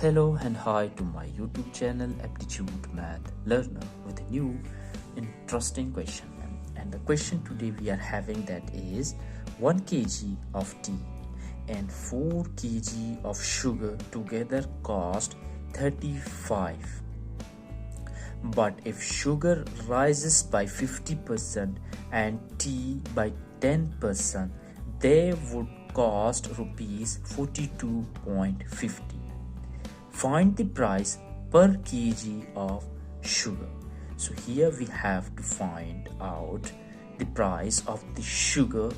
Hello and hi to my YouTube channel Aptitude Math Learner with a new interesting question. And the question today we are having that is 1 kg of tea and 4 kg of sugar together cost 35. But if sugar rises by 50% and tea by 10%, they would cost rupees 42.50. Find the price per kg of sugar. So here we have to find out the price of the sugar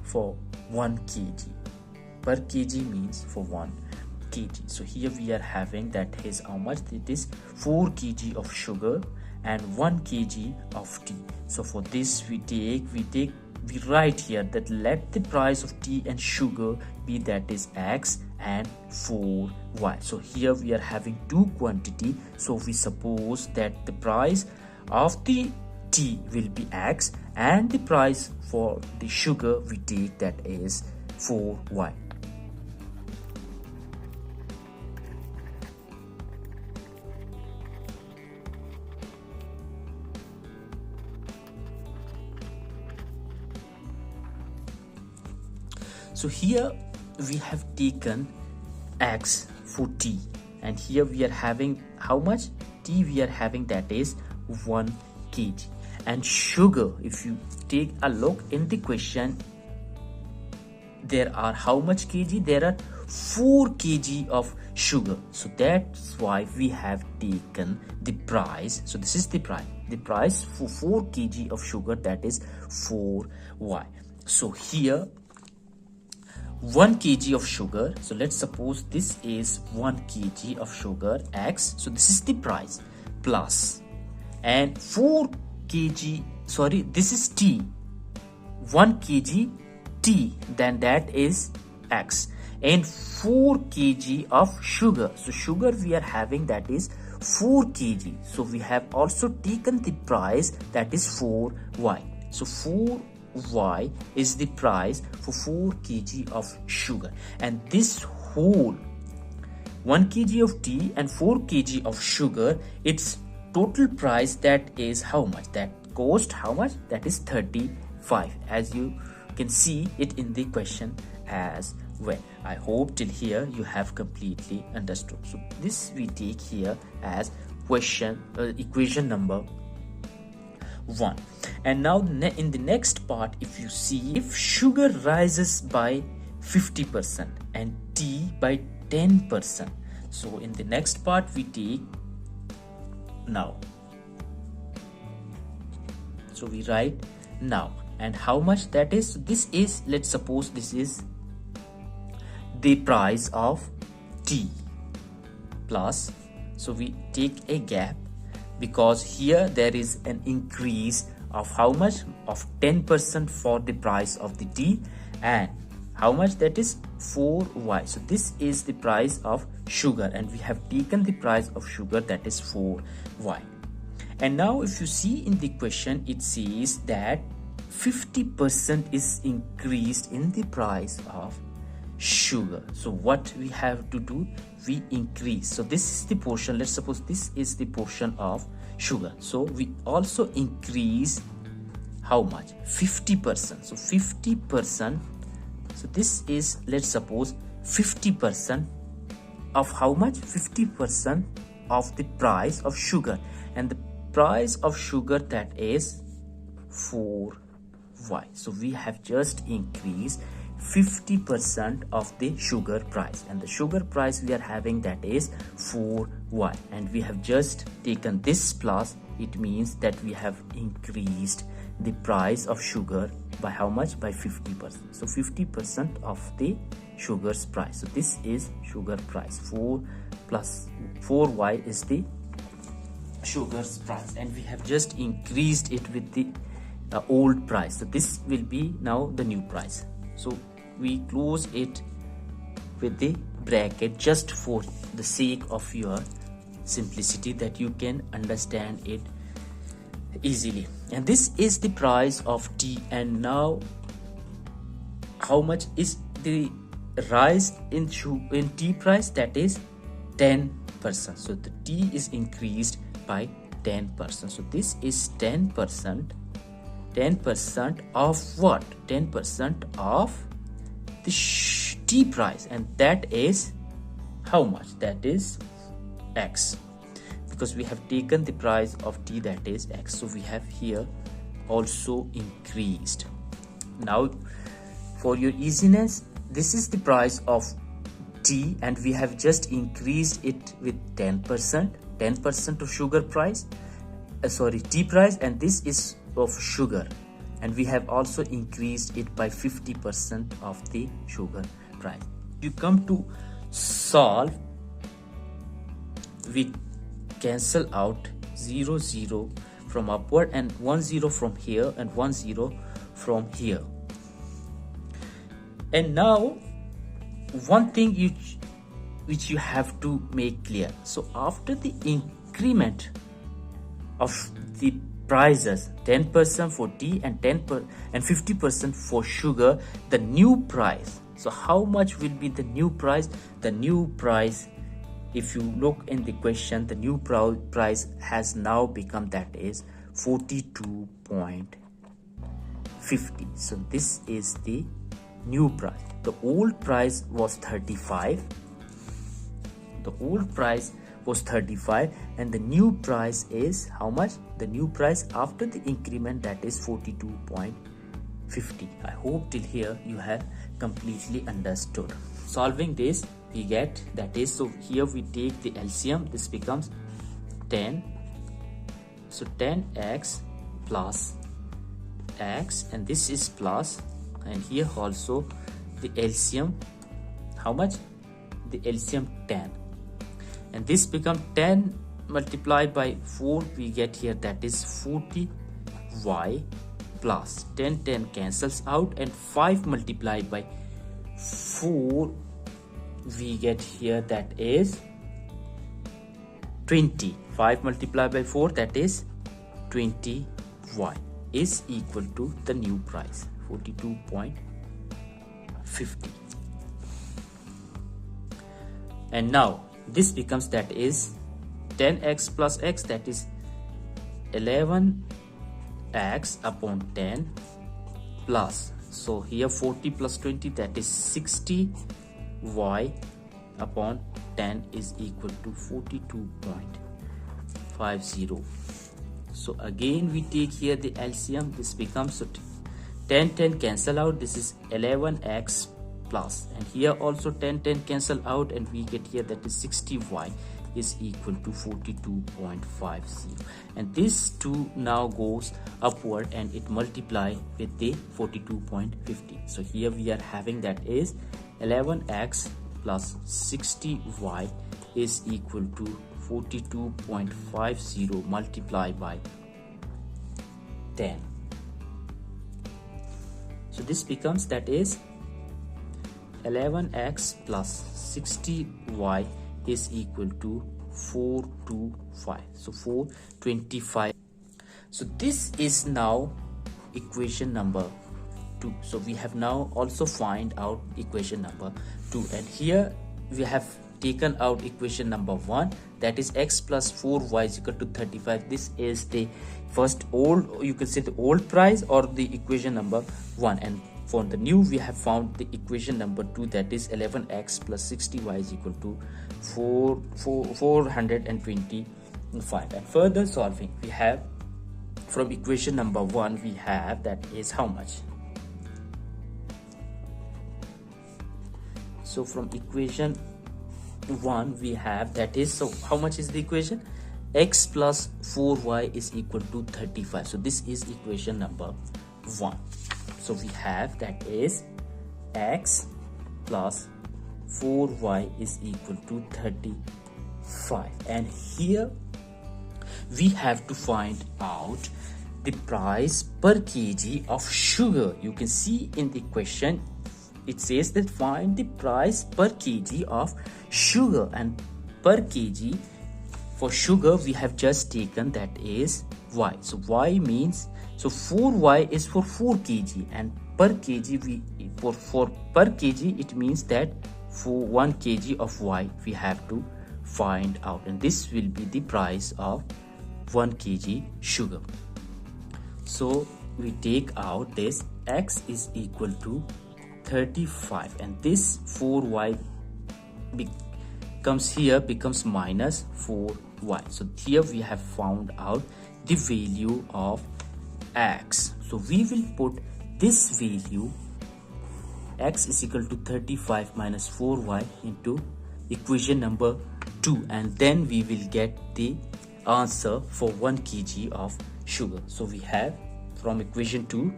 for 1 kg. Per kg means for 1 kg. So here we are having that is how much it is 4 kg of sugar and 1 kg of tea. So for this we write here that let the price of tea and sugar be that is X and 4Y. So here we are having two quantity. So we suppose that the price of the tea will be X and the price for the sugar we take that is 4Y. So here we have taken X for tea and here we are having how much tea we are having that is 1 kg and sugar. If you take a look in the question, there are how much kg? There are 4 kg of sugar. So that's why we have taken the price. So this is the price for 4 kg of sugar, that is 4Y. So here 1 kg of sugar, so let's suppose this is 1 kg of sugar X, so this is the price, plus, and 4 kg, sorry, this is tea, 1 kg tea, then that is X, and 4 kg of sugar. So sugar we are having that is 4 kg, so we have also taken the price that is 4Y. So 4Y is the price for 4 kg of sugar, and this whole 1 kg of tea and 4 kg of sugar, its total price that is how much? That cost how much? That is 35, as you can see it in the question as well. I hope till here you have completely understood. So this we take here as equation number 1. And now in the next part, if you see, if sugar rises by 50% and tea by 10%, so in the next part we take now. So we write now, and how much that is? This is, let's suppose this is the price of tea plus, so we take a gap because here there is an increase of how much? Of 10% for the price of the tea, and how much? That is 4Y. So this is the price of sugar, and we have taken the price of sugar, that is 4Y. And now if you see in the question, it says that 50% is increased in the price of sugar. So what we have to do? We increase. So this is the portion, let's suppose this is the portion of sugar, so we also increase how much? 50%. So 50%, so this is, let's suppose 50% of how much? 50% of the price of sugar, and the price of sugar that is 4Y. So we have just increased 50% of the sugar price, and the sugar price we are having that is 4Y, and we have just taken this plus, it means that we have increased the price of sugar by how much? By 50%. So 50% of the sugar's price. So this is sugar price, 4 plus 4Y is the sugar's price, and we have just increased it with the old price. So this will be now the new price. So we close it with the bracket just for the sake of your simplicity, that you can understand it easily. And this is the price of tea, and now how much is the rise in tea price? That is 10%. So the T is increased by 10%. So this is 10%. 10% of what? 10% of the T price, and that is how much? That is X, because we have taken the price of T, that is X. So we have here also increased. Now for your easiness, this is the price of T and we have just increased it with 10% of sugar price, T price, and this is of sugar, and we have also increased it by 50% of the sugar price. You come to solve, we cancel out 0 0 from upward and 1 0 from here and 1 0 from here. And now one thing which you have to make clear. So after the increment of the prices, 10% for tea and 50% for sugar, the new price. So how much will be the new price? The new price, if you look in the question, the new price has now become, that is 42.50. So this is the new price. The old price was 35. The old price was 35 and the new price is how much? The new price after the increment, that is 42.50. I hope till here you have completely understood. Solving this, we get, that is, so here we take the LCM, this becomes 10. So 10x plus x, and this is plus, and here also the LCM, how much? The LCM 10, and this become 10 multiplied by 4, we get here, that is 40y plus 10 cancels out, and 5 multiplied by 4 we get here, that is 20. 5 multiplied by 4, that is 20y, is equal to the new price 42.50. And now this becomes, that is 10x plus x, that is 11x upon 10 plus, so here 40 plus 20, that is 60y upon 10 is equal to 42.50. So again we take here the LCM, this becomes, so 10 cancel out, this is 11x plus, and here also 10 cancel out, and we get here, that is 60y is equal to 42.50, and this 2 now goes upward and it multiply with the 42.50. So here we are having, that is 11x plus 60y is equal to 42.50 multiplied by 10. So this becomes, that is 11x plus 60y is equal to 425. So 425. So this is now equation number 2. So we have now also find out equation number 2, and here we have taken out equation number 1, that is x plus 4y is equal to 35. This is the first old, you can say the old price, or the equation number 1, and for the new we have found the equation number 2, that is 11x plus 60y is equal to 425. And further solving, we have from equation number 1 we have, that is how much? So from equation 1 we have, that is, so how much is the equation? X plus 4y is equal to 35. So this is equation number 1. So we have, that is x plus 4y is equal to 35, and here we have to find out the price per kg of sugar. You can see in the question it says that find the price per kg of sugar, and per kg for sugar we have just taken, that is y. So y means, so 4y is for 4 kg, and per kg for per kg it means that for 1 kg of y we have to find out, and this will be the price of 1 kg sugar. So we take out this x is equal to 35, and this 4y comes here, becomes minus 4y. So here we have found out the value of x. So we will put this value x is equal to 35 minus 4y into equation number 2, and then we will get the answer for 1 kg of sugar. So we have from equation 2.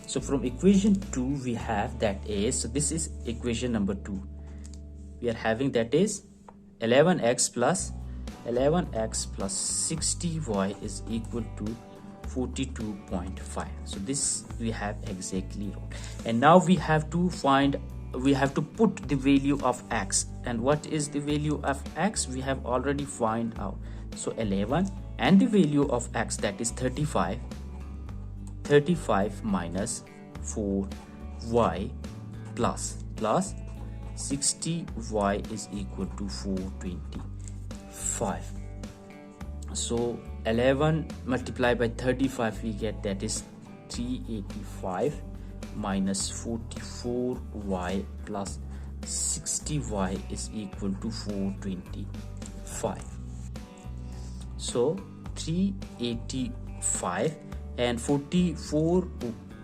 So from equation 2 we have that is, so this is equation number 2. We are having that is 11x plus 60y is equal to 42.5. So this we have exactly wrote, and now we have to put the value of x. And what is the value of x? We have already find out. So 11 and the value of x, that is 35 minus 4y plus 60y is equal to 425. So 11 multiplied by 35 we get that is 385 minus 44y plus 60y is equal to 425. So 385 and 44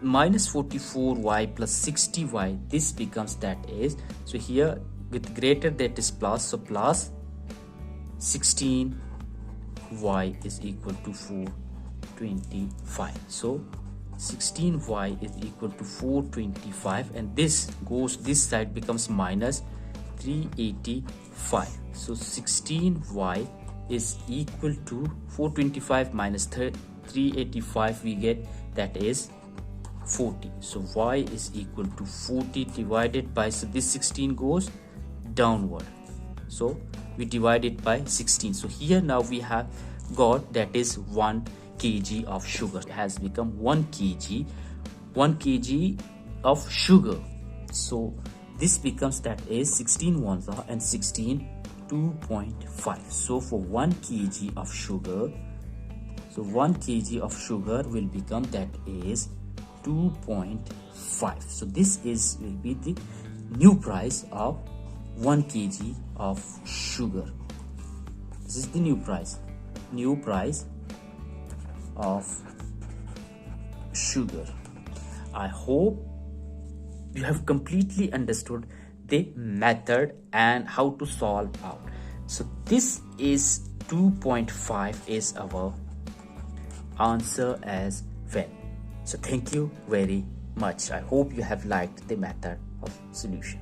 minus 44y plus 60y, this becomes that is, so here with greater that is plus, so plus 16y is equal to 425. So 16y is equal to 425, and this goes this side, becomes minus 385. So 16y is equal to 425 minus 385, we get that is 40. So y is equal to 40 divided by, so this 16 goes downward, so we divide it by 16. So here now we have got that is 1 kg of sugar. It has become 1 kg of sugar. So this becomes that is 16 ones are and 16 2.5. So for 1 kg of sugar, so 1 kg of sugar will become that is 2.5. So this will be the new price of 1 kg of sugar. This is the new price of sugar. I hope you have completely understood the method and how to solve out. So this is 2.5 is our answer as well. So thank you very much. I hope you have liked the method of solution.